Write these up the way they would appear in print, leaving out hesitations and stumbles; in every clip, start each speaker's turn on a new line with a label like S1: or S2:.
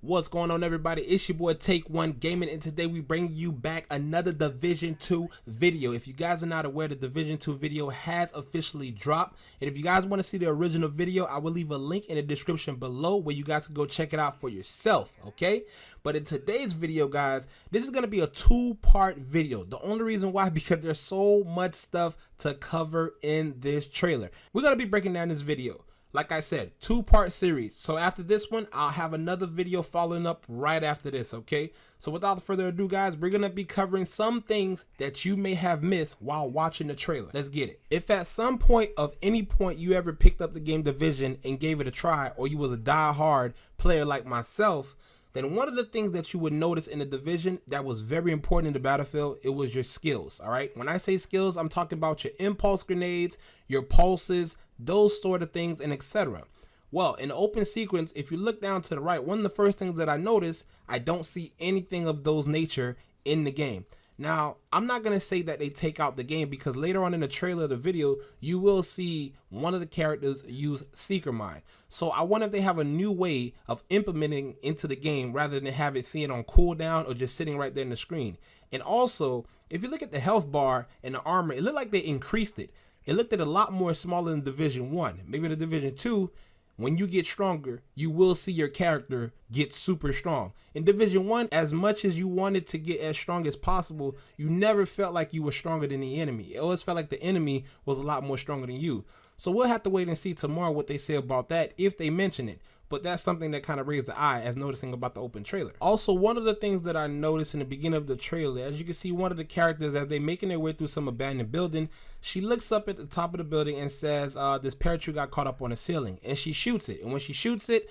S1: What's going on, everybody? It's your boy Take One Gaming, and today we bring you back another Division 2 video. If you guys are not aware, the Division 2 video has officially dropped, and if you guys want to see the original video, I will leave a link in the description below where you guys can go check it out for yourself, okay? But in today's video, guys, this is going to be a two-part video. The only reason why, because there's so much stuff to cover in this trailer. We're going to be breaking down this video. Like I said, two-part series. So after this one, I'll have another video following up right after this, okay? So without further ado, guys, we're going to be covering some things that you may have missed while watching the trailer. Let's get it. If at some point of any point you ever picked up the game Division and gave it a try, or you was a die-hard player like myself, then one of the things that you would notice in the Division that was very important in the battlefield, it was your skills, all right? When I say skills, I'm talking about your impulse grenades, your pulses, those sort of things, and etc. Well, in the open sequence, if you look down to the right, one of the first things that I notice, I don't see anything of those nature in the game. Now, I'm not going to say that they take out the game, because later on in the trailer of the video, you will see one of the characters use Seeker Mine. So I wonder if they have a new way of implementing into the game rather than have it seen on cooldown or just sitting right there in the screen. And also, if you look at the health bar and the armor, it looked like they increased it. It looked at a lot more smaller than Division 1. Maybe in the Division 2, when you get stronger, you will see your character get super strong. In Division 1, as much as you wanted to get as strong as possible, you never felt like you were stronger than the enemy. It always felt like the enemy was a lot more stronger than you. So we'll have to wait and see tomorrow what they say about that, if they mention it. But that's something that kind of raised the eye as noticing about the open trailer. Also, one of the things that I noticed in the beginning of the trailer, as you can see, one of the characters, as they making their way through some abandoned building, she looks up at the top of the building and says, this parachute got caught up on the ceiling, and she shoots it. And when she shoots it,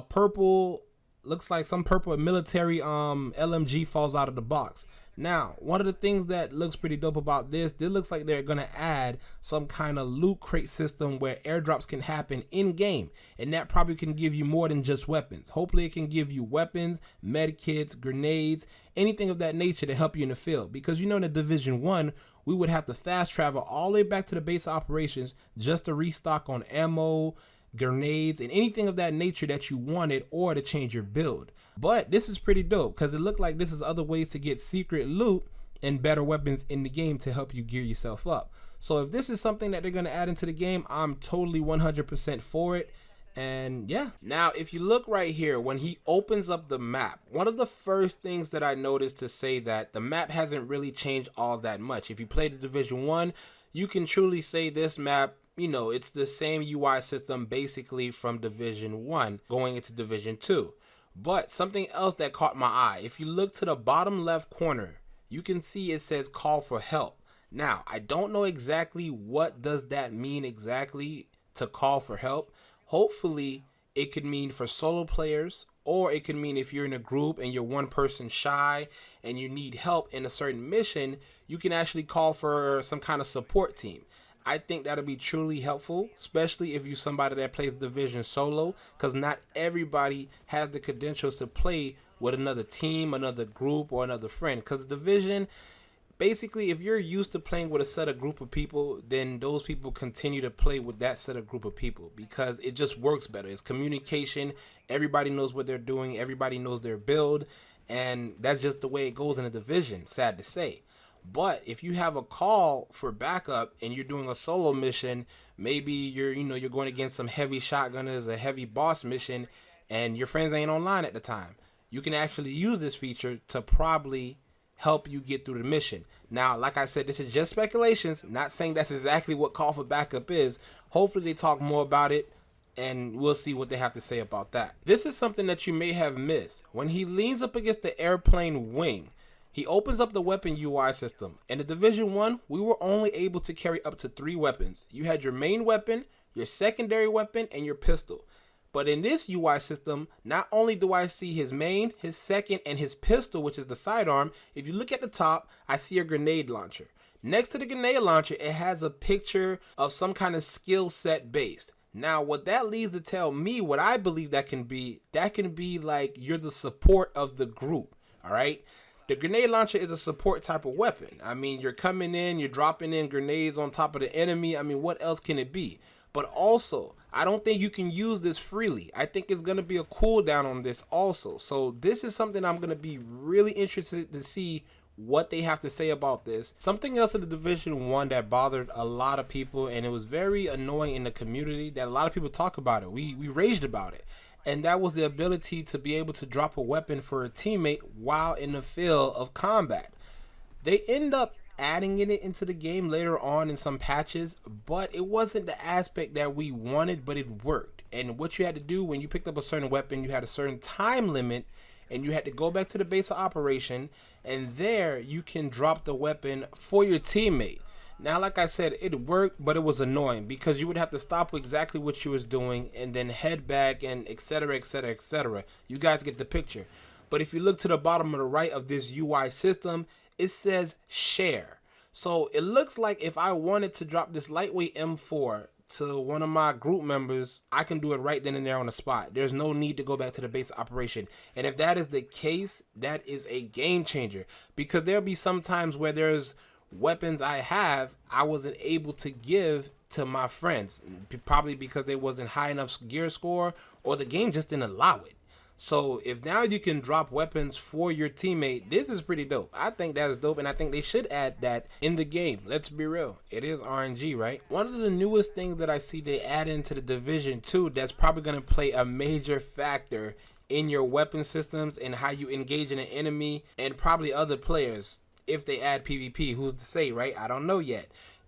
S1: purple, looks like some purple military LMG falls out of the box. Now, one of the things that looks pretty dope about this looks like they're going to add some kind of loot crate system where airdrops can happen in game, and that probably can give you more than just weapons. Hopefully it can give you weapons, med kits, grenades, anything of that nature to help you in the field, because you know in the Division 1 we would have to fast travel all the way back to the base of operations just to restock on ammo, grenades, and anything of that nature that you wanted, or to change your build. But this is pretty dope, because it looked like this is other ways to get secret loot and better weapons in the game to help you gear yourself up. So if this is something that they're going to add into the game, I'm totally 100% for it. And yeah, now if you look right here, when he opens up the map, one of the first things that I noticed to say that the map hasn't really changed all that much. If you played the Division 1, you can truly say this map, you know, it's the same UI system basically from Division 1 going into Division 2. But something else that caught my eye, if you look to the bottom left corner, you can see it says call for help. Now, I don't know exactly what does that mean exactly, to call for help. Hopefully it could mean for solo players, or it could mean if you're in a group and you're one person shy and you need help in a certain mission, you can actually call for some kind of support team. I think that'll be truly helpful, especially if you're somebody that plays Division solo, because not everybody has the credentials to play with another team, another group, or another friend. Because Division, basically, if you're used to playing with a set of group of people, then those people continue to play with that set of group of people, because it just works better. It's communication. Everybody knows what they're doing. Everybody knows their build. And that's just the way it goes in a Division, sad to say. But if you have a call for backup and you're doing a solo mission, maybe you're going against some heavy shotgunners, a heavy boss mission, and your friends ain't online at the time, you can actually use this feature to probably help you get through the mission. Now, like I said, this is just speculations, not saying that's exactly what call for backup is. Hopefully they talk more about it, and we'll see what they have to say about that. This is something that you may have missed. When he leans up against the airplane wing, he opens up the weapon UI system. In the Division 1, we were only able to carry up to 3 weapons. You had your main weapon, your secondary weapon, and your pistol. But in this UI system, not only do I see his main, his second, and his pistol, which is the sidearm, if you look at the top, I see a grenade launcher. Next to the grenade launcher, it has a picture of some kind of skill set based. Now, what that leads to tell me, what I believe that can be like you're the support of the group, all right? The grenade launcher is a support type of weapon. I mean, you're coming in, you're dropping in grenades on top of the enemy. I mean, what else can it be? But also, I don't think you can use this freely. I think it's going to be a cooldown on this also. So this is something I'm going to be really interested to see what they have to say about this. Something else in the Division 1 that bothered a lot of people, and it was very annoying in the community that a lot of people talk about it. We raged about it. And that was the ability to be able to drop a weapon for a teammate while in the field of combat. They end up adding it into the game later on in some patches, but it wasn't the aspect that we wanted, but it worked. And what you had to do when you picked up a certain weapon, you had a certain time limit, and you had to go back to the base of operation, and there you can drop the weapon for your teammate. Now, like I said, it worked, but it was annoying because you would have to stop exactly what you was doing and then head back and etc, etc, etc. You guys get the picture. But if you look to the bottom of the right of this UI system, it says share. So it looks like if I wanted to drop this lightweight M4 to one of my group members, I can do it right then and there on the spot. There's no need to go back to the base operation. And if that is the case, that is a game changer, because there'll be some times where there's weapons I wasn't able to give to my friends, probably because they wasn't high enough gear score or the game just didn't allow it. So if now you can drop weapons for your teammate, this is pretty dope. I think that is dope, and I think they should add that in the game. Let's be real, it is RNG, right? One of the newest things that I see they add into the Division 2 that's probably going to play a major factor in your weapon systems and how you engage in an enemy and probably other players, if they add PvP, who's to say, right? I don't know yet.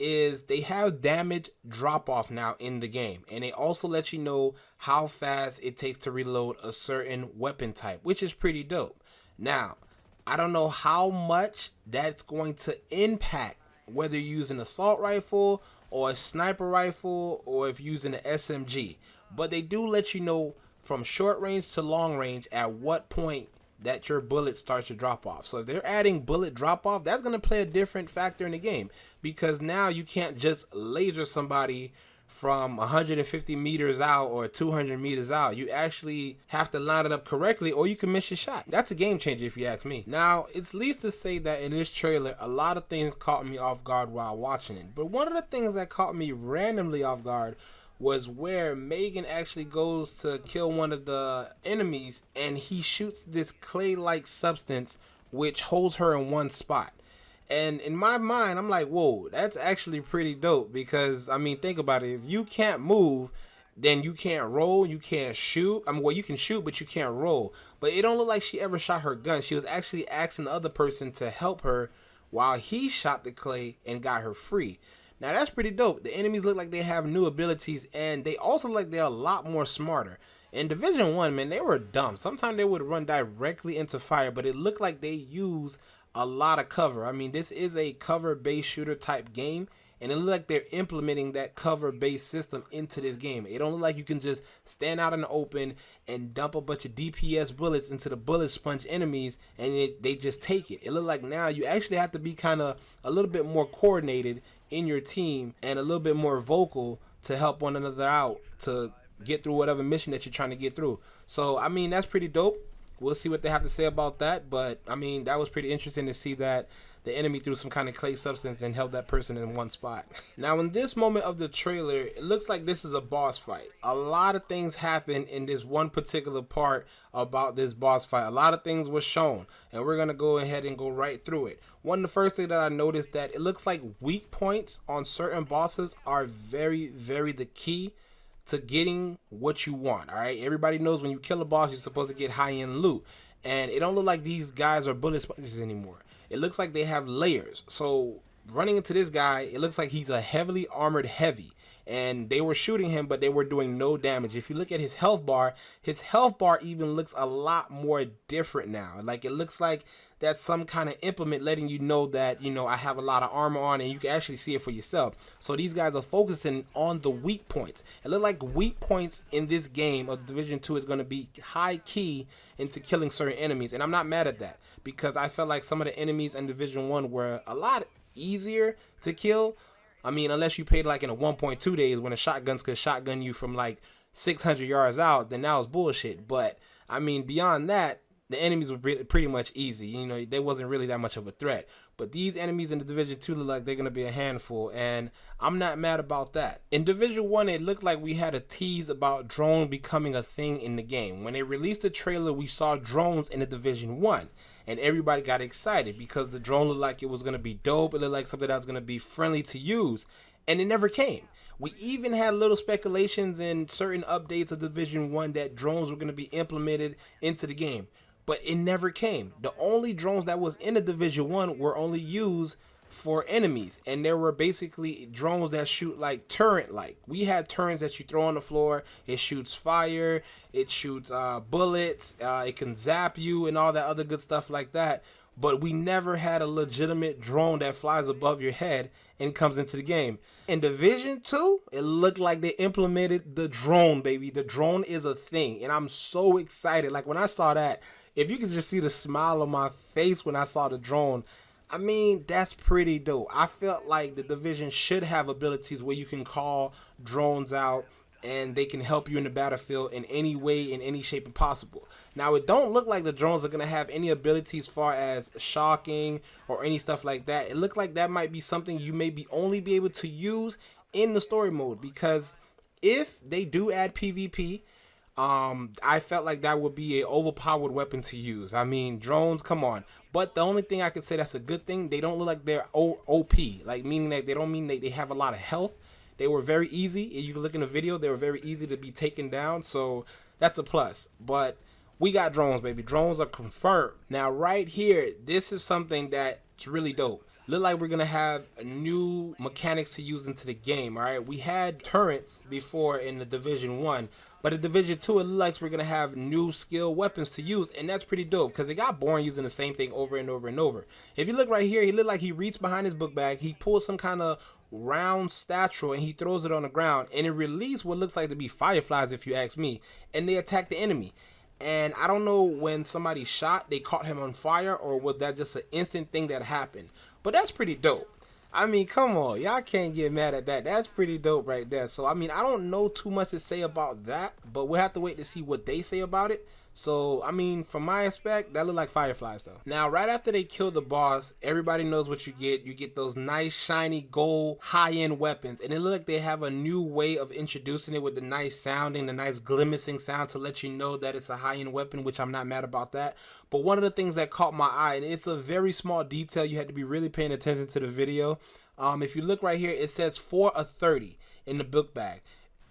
S1: Is they have damage drop off now in the game, and they also let you know how fast it takes to reload a certain weapon type, which is pretty dope. Now, I don't know how much that's going to impact whether you're using an assault rifle or a sniper rifle or if you're using an SMG, but they do let you know from short range to long range at what point that your bullet starts to drop off. So if they're adding bullet drop off, that's going to play a different factor in the game, because now you can't just laser somebody from 150 meters out or 200 meters out. You actually have to line it up correctly or you can miss your shot. That's a game changer if you ask me. Now, it's least to say that in this trailer, a lot of things caught me off guard while watching it. But one of the things that caught me randomly off guard was where Megan actually goes to kill one of the enemies and he shoots this clay-like substance which holds her in one spot. And in my mind, I'm like, whoa, that's actually pretty dope, because, I mean, think about it. If you can't move, then you can't roll, you can't shoot. I mean, well, you can shoot, but you can't roll. But it don't look like she ever shot her gun. She was actually asking the other person to help her while he shot the clay and got her free. Now, that's pretty dope. The enemies look like they have new abilities, and they also look like they're a lot more smarter. In Division 1, man, they were dumb. Sometimes they would run directly into fire, but it looked like they use a lot of cover. I mean, this is a cover-based shooter type game, and it looks like they're implementing that cover-based system into this game. It don't look like you can just stand out in the open and dump a bunch of DPS bullets into the bullet sponge enemies, and they just take it. It looks like now you actually have to be kind of a little bit more coordinated in your team and a little bit more vocal to help one another out to get through whatever mission that you're trying to get through. So, I mean, that's pretty dope. We'll see what they have to say about that, but I mean, that was pretty interesting to see that the enemy threw some kind of clay substance and held that person in one spot. Now, in this moment of the trailer, it looks like this is a boss fight. A lot of things happen in this one particular part about this boss fight. A lot of things were shown, and we're going to go ahead and go right through it. One of the first things that I noticed, that it looks like weak points on certain bosses are very, very the key to getting what you want. All right, everybody knows when you kill a boss, you're supposed to get high-end loot, and it don't look like these guys are bullet sponges anymore. It looks like they have layers. So running into this guy, it looks like he's a heavily armored heavy, and they were shooting him, but they were doing no damage. If you look at his health bar even looks a lot more different now. Like, it looks like that's some kind of implement letting you know that, you know, I have a lot of armor on, and you can actually see it for yourself. So these guys are focusing on the weak points. It looks like weak points in this game of Division 2 is going to be high key into killing certain enemies, and I'm not mad at that, because I felt like some of the enemies in Division 1 were a lot easier to kill. I mean, unless you paid like in a 1.2 days when the shotguns could shotgun you from like 600 yards out, then that was bullshit. But I mean, beyond that, the enemies were pretty much easy. You know, they wasn't really that much of a threat. but these enemies in the Division 2 look like they're going to be a handful, and I'm not mad about that. In Division 1, it looked like we had a tease about drone becoming a thing in the game. When they released the trailer, we saw drones in the Division 1, and everybody got excited because the drone looked like it was going to be dope. It looked like something that was going to be friendly to use, and it never came. We even had little speculations in certain updates of Division 1 that drones were going to be implemented into the game, but it never came. The only drones that was in the Division 1 were only used for enemies, and there were basically drones that shoot like turret-like. We had turrets that you throw on the floor. It shoots fire, it shoots bullets, it can zap you and all that other good stuff like that. But we never had a legitimate drone that flies above your head and comes into the game. In Division 2, it looked like they implemented the drone, baby. The drone is a thing, and I'm so excited. Like, when I saw that, if you could just see the smile on my face when I saw the drone, I mean, that's pretty dope. I felt like the Division should have abilities where you can call drones out and they can help you in the battlefield in any way, in any shape possible. Now, it don't look like the drones are going to have any abilities as far as shocking or any stuff like that. It looked like that might be something you may only be able to use in the story mode, because if they do add PvP, I felt like that would be an overpowered weapon to use. I mean, drones, come on. But the only thing I could say that's a good thing, they don't look like they're OP, like meaning that they don't mean that they have a lot of health. They were very easy. You can look in the video, they were very easy to be taken down, so that's a plus. But we got drones, baby. Drones are confirmed. Now, right here, this is something that's really dope. Look like we're gonna have new mechanics to use into the game. All right, we had turrets before in the Division 1, but in Division 2 it looks like we're gonna have new skill weapons to use, and that's pretty dope because it got boring using the same thing over and over and over. If you look right here, he looked like he reached behind his book bag, he pulls some kind of round statue and he throws it on the ground, and it released what looks like to be fireflies, if you ask me, and they attack the enemy. And I don't know, when somebody shot, they caught him on fire, or was that just an instant thing that happened? But that's pretty dope. I mean, come on, y'all can't get mad at that. That's pretty dope right there. So, I mean, I don't know too much to say about that, but we'll have to wait to see what they say about it. So, I mean, from my aspect, that look like fireflies though. Now, right after they kill the boss, everybody knows what you get. You get those nice, shiny, gold, high-end weapons. And it look like they have a new way of introducing it with the nice sounding, the nice glimacing sound to let you know that it's a high-end weapon, which I'm not mad about that. But one of the things that caught my eye, and it's a very small detail, you had to be really paying attention to the video. If you look right here, it says 4 of 30 in the book bag.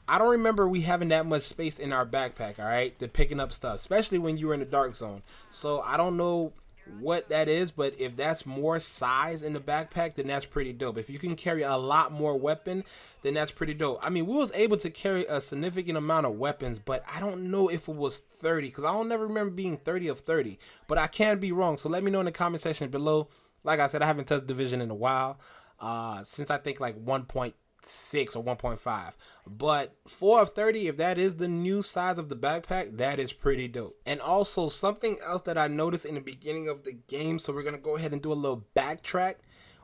S1: I don't remember we having that much space in our backpack, all right, to picking up stuff, especially when you were in the dark zone. So I don't know what that is, but if that's more size in the backpack, then that's pretty dope. If you can carry a lot more weapon, then that's pretty dope. I mean, we was able to carry a significant amount of weapons, but I don't know if it was 30, because I don't never remember being 30 of 30, but I can be wrong. So let me know in the comment section below. Like I said, I haven't touched Division in a while, since I think like 1.6 or 1.5, but 4 of 30, if that is the new size of the backpack, that is pretty dope. And also something else that I noticed in the beginning of the game, so we're gonna go ahead and do a little backtrack.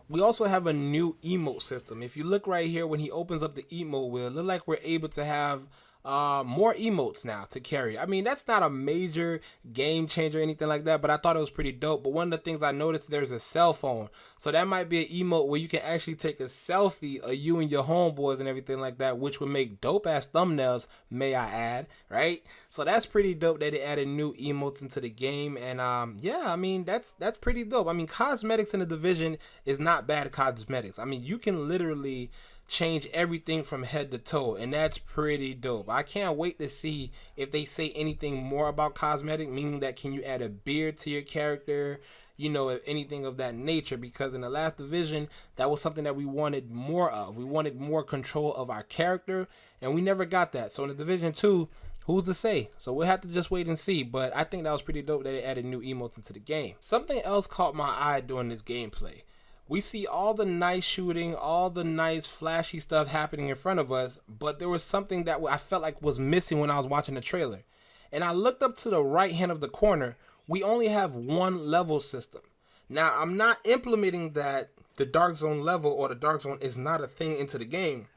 S1: We also have a new emote system. If you look right here, when he opens up the emote wheel, it look like we're able to have more emotes now to carry. I mean, that's not a major game changer or anything like that, but I thought it was pretty dope. But one of the things I noticed, there's a cell phone, so that might be an emote where you can actually take a selfie of you and your homeboys and everything like that, which would make dope ass thumbnails, may I add, right? So that's pretty dope that they added new emotes into the game. And yeah, I mean, that's pretty dope. I mean, cosmetics in the Division is not bad cosmetics. I mean, you can literally change everything from head to toe, and that's pretty dope. I can't wait to see if they say anything more about cosmetic, meaning that can you add a beard to your character, you know, anything of that nature, because in the last Division, that was something that we wanted more of. We wanted more control of our character, and we never got that. So in the Division 2, who's to say? So we'll have to just wait and see, but I think that was pretty dope that they added new emotes into the game. Something else caught my eye during this gameplay. We see all the nice shooting, all the nice flashy stuff happening in front of us, but there was something that I felt like was missing when I was watching the trailer. And I looked up to the right hand of the corner. We only have one level system. Now, I'm not implementing that the Dark Zone level or the Dark Zone is not a thing into the game,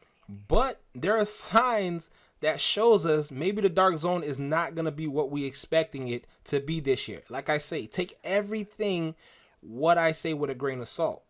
S1: but there are signs that shows us maybe the Dark Zone is not going to be what we expecting it to be this year. Like I say, take everything what I say with a grain of salt.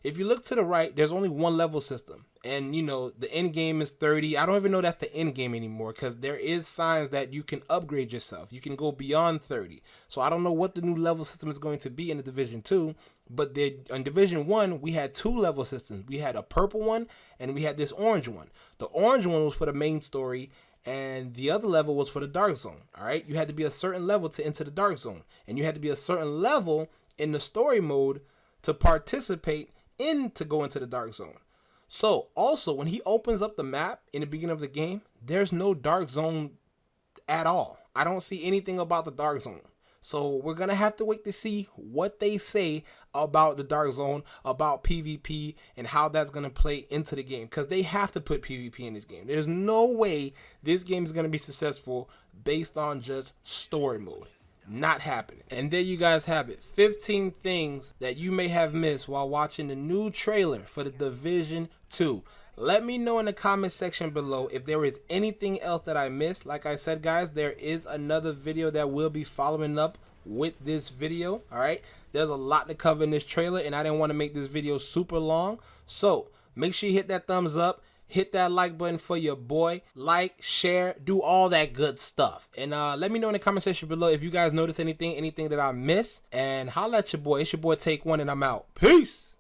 S1: If you look to the right, there's only one level system. And, you know, the end game is 30. I don't even know that's the end game anymore because there is signs that you can upgrade yourself. You can go beyond 30. So I don't know what the new level system is going to be in the Division 2. But in Division 1, we had 2 level systems. We had a purple one and we had this orange one. The orange one was for the main story and the other level was for the dark zone. All right. You had to be a certain level to enter the dark zone. And you had to be a certain level in the story mode to participate to go into the dark zone. So also when he opens up the map in the beginning of the game, there's no dark zone at all. I don't see anything about the dark zone. So we're going to have to wait to see what they say about the dark zone, about PvP, and how that's going to play into the game. Because they have to put PvP in this game. There's no way this game is going to be successful based on just story mode. Not happening. And there you guys have it. 15 things that you may have missed while watching the new trailer for the Division 2. Let me know in the comment section below if there is anything else that I missed. Like I said, guys, there is another video that will be following up with this video. All right. There's a lot to cover in this trailer and I didn't want to make this video super long. So make sure you hit that thumbs up. Hit that like button for your boy. Like, share, do all that good stuff. And let me know in the comment section below if you guys notice anything that I missed. And holla at your boy. It's your boy Take One and I'm out. Peace.